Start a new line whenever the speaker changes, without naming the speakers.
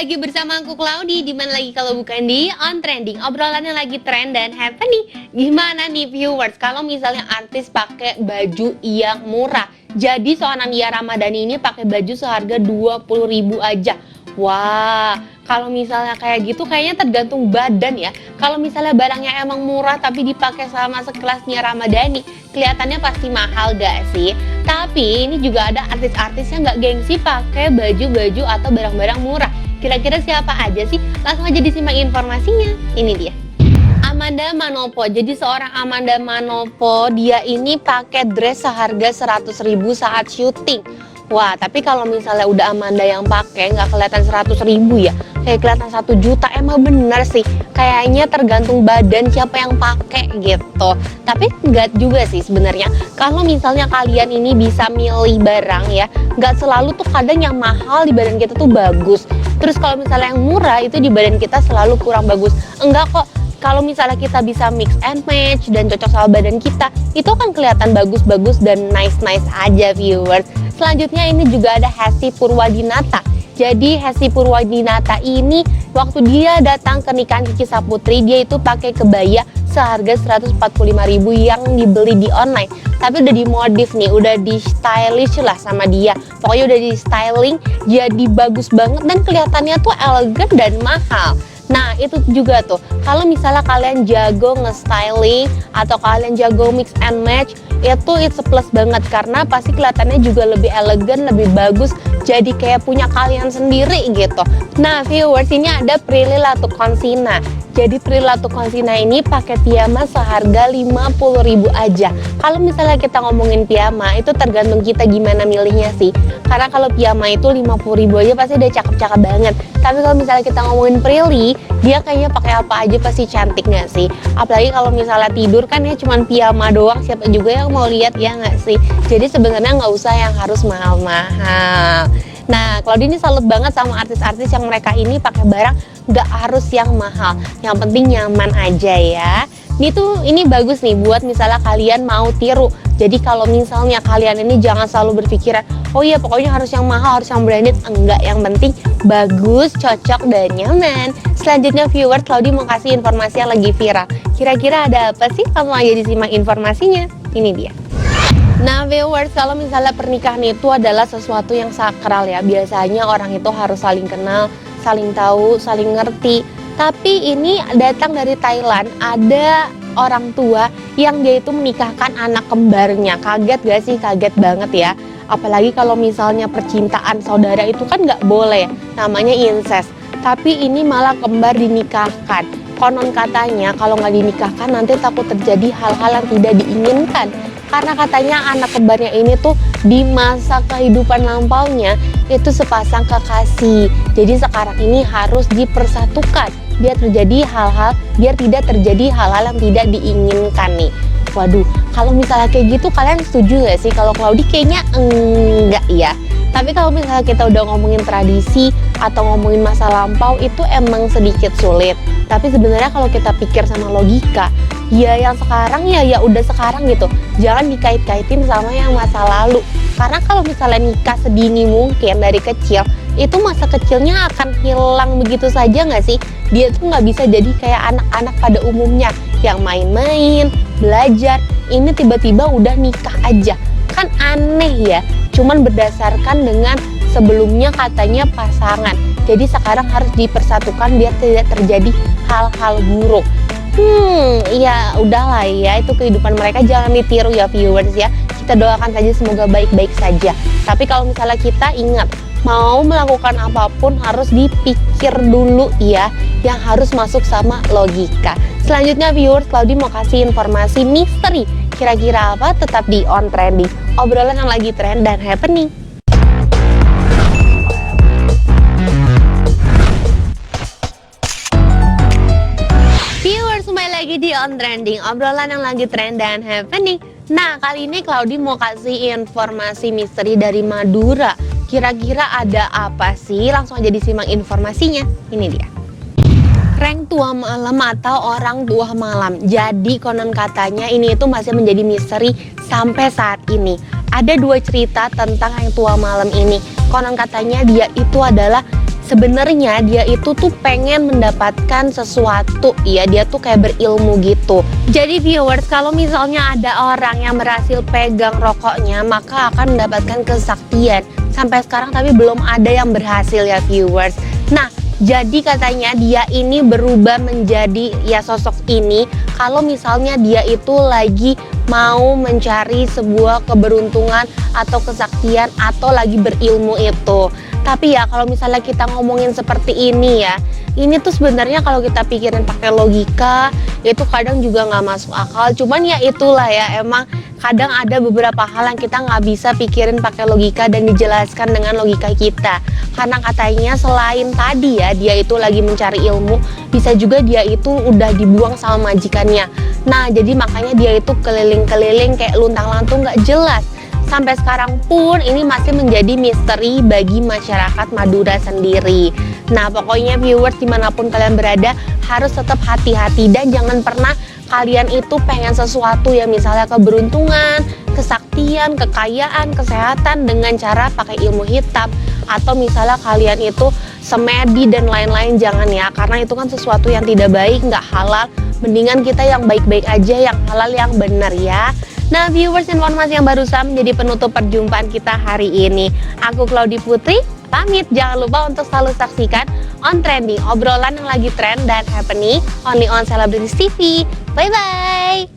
lagi bersama aku Claudi. Di mana lagi kalau bukan di On Trending, obrolan yang lagi trend dan happening. Gimana nih viewers kalau misalnya artis pakai baju yang murah? Jadi seorang Nia Ramadhani ini pakai baju seharga 20.000 aja. Wah, kalau misalnya kayak gitu kayaknya tergantung badan ya. Kalau misalnya barangnya emang murah tapi dipakai sama sekelas Nia Ramadhani, kelihatannya pasti mahal gak sih? Tapi ini juga ada artis-artis yang gak gengsi pakai baju-baju atau barang-barang murah. Kira-kira siapa aja sih? Langsung aja disimak informasinya. Ini dia. Amanda Manopo. Jadi seorang Amanda Manopo, dia ini pakai dress seharga 100.000 saat syuting. Wah, tapi kalau misalnya udah Amanda yang pakai nggak kelihatan 100.000 ya, kayak kelihatan 1 juta. Emang bener sih, kayaknya tergantung badan siapa yang pakai gitu. Tapi nggak juga sih sebenarnya. Kalau misalnya kalian ini bisa milih barang ya, nggak selalu tuh kadang yang mahal di badan kita tuh bagus. Terus kalau misalnya yang murah itu di badan kita selalu kurang bagus. Enggak kok. Kalau misalnya kita bisa mix and match dan cocok sama badan kita, itu akan kelihatan bagus-bagus dan nice-nice aja viewers. Selanjutnya ini juga ada Hesti Purwadinata. Jadi Hesti Purwadinata ini waktu dia datang ke nikahan Kiki Saputri, dia itu pakai kebaya seharga 145.000 yang dibeli di online. Tapi udah dimodif nih, udah di stylish lah sama dia. Pokoknya udah di styling, jadi bagus banget dan kelihatannya tuh elegan dan mahal. Nah itu juga tuh, kalau misalnya kalian jago nge-styling atau kalian jago mix and match, itu it's a plus banget karena pasti kelihatannya juga lebih elegan, lebih bagus, jadi kayak punya kalian sendiri gitu. Nah viewers, ini ada Prilly Latuconsina. Jadi Prilly Latuconsina ini pakai piyama seharga 50.000 aja. Kalau misalnya kita ngomongin piyama, itu tergantung kita gimana milihnya sih. Karena kalau piyama itu 50.000 aja pasti udah cakep-cakep banget. Tapi kalau misalnya kita ngomongin Prilly, dia kayaknya pakai apa aja pasti cantik nggak sih? Apalagi kalau misalnya tidur kan ya cuman piyama doang, siapa juga yang mau lihat ya nggak sih? Jadi sebenarnya nggak usah yang harus mahal-mahal. Nah, Claudi ini salut banget sama artis-artis yang mereka ini pakai barang nggak harus yang mahal, yang penting nyaman aja ya. Ini bagus nih buat misalnya kalian mau tiru. Jadi kalau misalnya kalian ini jangan selalu berpikiran, oh iya pokoknya harus yang mahal, harus yang branded. Enggak, yang penting bagus, cocok, dan nyaman. Selanjutnya viewers, Claudi mau kasih informasi yang lagi viral. Kira-kira ada apa sih? Kamu aja disimak informasinya. Ini dia. Nah viewers, kalau misalnya pernikahan itu adalah sesuatu yang sakral ya, biasanya orang itu harus saling kenal, saling tahu, saling ngerti. Tapi ini datang dari Thailand, ada orang tua yang dia itu menikahkan anak kembarnya. Kaget gak sih? Kaget banget ya. Apalagi kalau misalnya percintaan saudara itu kan gak boleh, namanya incest. Tapi ini malah kembar dinikahkan. Konon katanya kalau nggak dinikahkan nanti takut terjadi hal-hal yang tidak diinginkan. Karena katanya anak kembarnya ini tuh di masa kehidupan lampaunya itu sepasang kekasih. Jadi sekarang ini harus dipersatukan biar tidak terjadi hal-hal yang tidak diinginkan nih. Waduh, kalau misalnya kayak gitu kalian setuju gak sih? Kalau Claudi kayaknya enggak ya. Tapi kalau misalnya kita udah ngomongin tradisi atau ngomongin masa lampau itu emang sedikit sulit. Tapi sebenarnya kalau kita pikir sama logika, ya yang sekarang ya udah sekarang gitu. Jangan dikait-kaitin sama yang masa lalu. Karena kalau misalnya nikah sedini mungkin dari kecil, itu masa kecilnya akan hilang begitu saja nggak sih? Dia tuh nggak bisa jadi kayak anak-anak pada umumnya yang main-main, belajar. Ini tiba-tiba udah nikah aja. Kan aneh ya. Cuman berdasarkan dengan sebelumnya katanya pasangan. Jadi sekarang harus dipersatukan biar tidak terjadi hal-hal buruk. Ya udahlah ya, itu kehidupan mereka, jangan ditiru ya viewers ya. Kita doakan saja semoga baik-baik saja. Tapi kalau misalnya kita ingat, mau melakukan apapun harus dipikir dulu ya, yang harus masuk sama logika. Selanjutnya viewers, Claudi mau kasih informasi misteri. Kira-kira apa? Tetap di On Trending, obrolan yang lagi trend dan happening. Viewers, kembali lagi di On Trending, obrolan yang lagi trend dan happening. Nah, kali ini Claudi mau kasih informasi misteri dari Madura. Kira-kira ada apa sih? Langsung aja disimak informasinya. Ini dia. Prank tua malam atau orang tua malam. Jadi konon katanya ini itu masih menjadi misteri sampai saat ini. Ada 2 cerita tentang yang tua malam ini. Konon katanya dia itu adalah sebenarnya dia itu tuh pengen mendapatkan sesuatu ya, dia tuh kayak berilmu gitu. Jadi viewers, kalau misalnya ada orang yang berhasil pegang rokoknya, maka akan mendapatkan kesaktian. Sampai sekarang tapi belum ada yang berhasil ya viewers. Nah, jadi katanya dia ini berubah menjadi ya sosok ini kalau misalnya dia itu lagi mau mencari sebuah keberuntungan atau kesaktian atau lagi berilmu itu. Tapi ya kalau misalnya kita ngomongin seperti ini ya, ini tuh sebenarnya kalau kita pikirin pakai logika itu kadang juga nggak masuk akal. Cuman ya itulah ya, emang kadang ada beberapa hal yang kita nggak bisa pikirin pakai logika dan dijelaskan dengan logika kita. Karena katanya selain tadi ya dia itu lagi mencari ilmu, bisa juga dia itu udah dibuang sama majikannya. Nah jadi makanya dia itu keliling-keliling kayak luntang-lantung nggak jelas. Sampai sekarang pun ini masih menjadi misteri bagi masyarakat Madura sendiri. Nah pokoknya viewers dimanapun kalian berada harus tetap hati-hati dan jangan pernah kalian itu pengen sesuatu ya, misalnya keberuntungan, kesaktian, kekayaan, kesehatan dengan cara pakai ilmu hitam, atau misalnya kalian itu semedi dan lain-lain, jangan ya, karena itu kan sesuatu yang tidak baik, nggak halal. Mendingan kita yang baik-baik aja, yang halal, yang benar ya. Nah viewers, informasi yang barusan menjadi penutup perjumpaan kita hari ini. Aku Claudi Putri pamit, jangan lupa untuk selalu saksikan On Trending, obrolan yang lagi trend dan happening only on Celebrities TV. Bye bye.